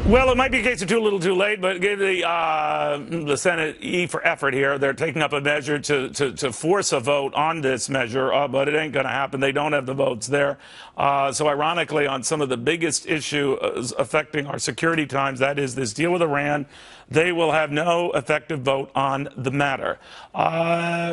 Well, it might be a case of too little, too late, but give the Senate E for effort here. They're taking up a measure to force a vote on this measure, but it ain't going to happen. They don't have the votes there. So ironically, on some of the biggest issues affecting our security times, that is this deal with Iran, they will have no effective vote on the matter.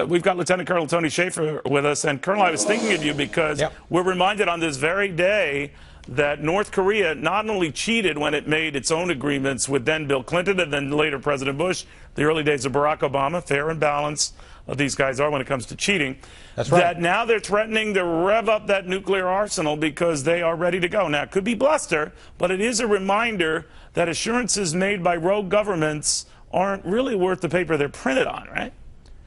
We've got Lieutenant Colonel Tony Shaffer with us. And, Colonel, I was thinking of you because we're reminded on this very day that North Korea not only cheated when it made its own agreements with then Bill Clinton and then later President Bush, the early days of Barack Obama, fair and balanced, these guys are when it comes to cheating. That's right. That now they're threatening to rev up that nuclear arsenal because they are ready to go. Now, it could be bluster, but it is a reminder that assurances made by rogue governments aren't really worth the paper they're printed on, right?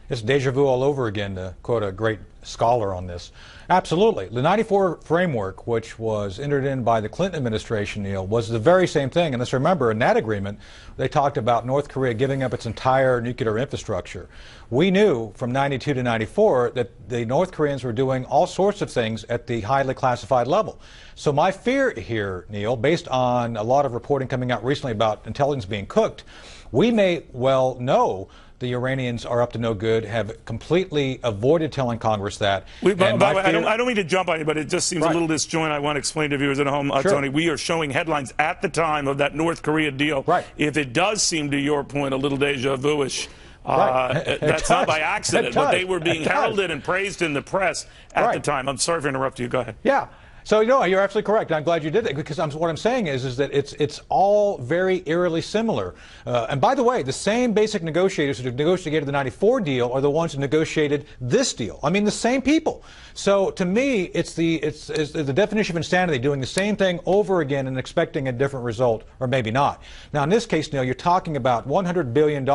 It's deja vu all over again, to quote a great scholar on this. Absolutely. The 94 framework, which was entered in by the Clinton administration, Neil, was the very same thing. And let's remember, in that agreement, they talked about North Korea giving up its entire nuclear infrastructure. We knew from 92 to 94 that the North Koreans were doing all sorts of things at the highly classified level. So my fear here, Neil, based on a lot of reporting coming out recently about intelligence being cooked, we may well know the Iranians are up to no good, have completely avoided telling Congress that. By the way, I don't mean to jump on you, but it just seems a little disjointed. I want to explain to viewers at home, Tony. We are showing headlines at the time of that North Korea deal. If it does seem, to your point, a little deja vu-ish, that's not by accident, but they were being heralded and praised in the press at the time. I'm sorry for interrupting you. Go ahead. Yeah. So, you're absolutely correct. I'm glad you did it, because what I'm saying is that it's all very eerily similar. And by the way, the same basic negotiators who negotiated the 94 deal are the ones who negotiated this deal. I mean, the same people. So, to me, it's the definition of insanity, doing the same thing over again and expecting a different result, or maybe not. Now, in this case, Neil, you're talking about $100 billion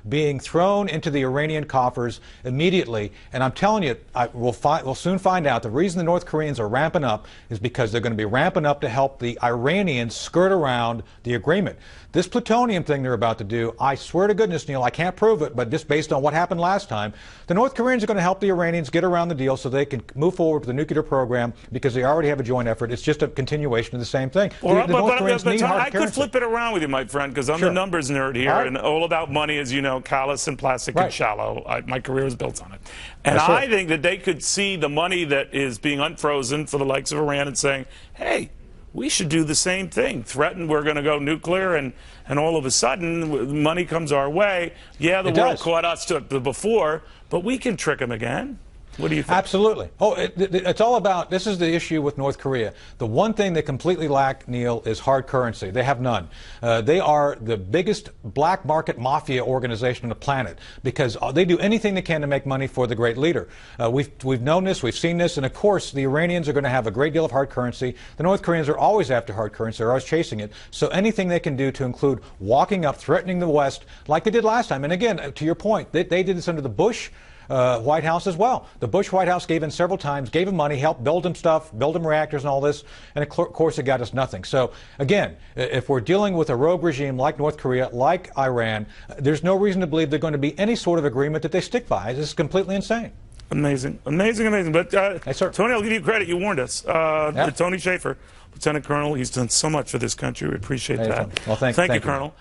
being thrown into the Iranian coffers immediately. And I'm telling you, we'll soon find out the reason the North Koreans are ramping up is because they're going to be ramping up to help the Iranians skirt around the agreement. This plutonium thing they're about to do, I swear to goodness, Neil, I can't prove it, but just based on what happened last time, the North Koreans are going to help the Iranians get around the deal so they can move forward with the nuclear program because they already have a joint effort. It's just a continuation of the same thing. I could flip it around with you, my friend, because I'm the numbers nerd here and all about money, as you know, callous and plastic and shallow. My career is built on it. And I think that they could see the money that is being unfrozen for the likes of Iran and saying, hey, we should do the same thing. Threaten we're going to go nuclear, and all of a sudden money comes our way. Yeah, the world caught us before, but we can trick them again. What do you think? Absolutely. Oh, it's all about, this is the issue with North Korea. The one thing they completely lack, Neil, is hard currency. They have none. They are the biggest black market mafia organization on the planet because they do anything they can to make money for the great leader. We've known this, we've seen this, and of course the Iranians are going to have a great deal of hard currency. The North Koreans are always after hard currency. They're always chasing it. So anything they can do to include walking up, threatening the West, like they did last time. And again, to your point, they did this under the Bush White House as well. The Bush White House gave in several times, gave him money, helped build him stuff, build him reactors and all this, and of course it got us nothing. So again, if we're dealing with a rogue regime like North Korea, like Iran, there's no reason to believe there's going to be any sort of agreement that they stick by. This is completely insane. Amazing, amazing, amazing. But Tony, I'll give you credit. You warned us. Tony Shaffer, Lieutenant Colonel, he's done so much for this country. We appreciate that. Well, thank you, Colonel.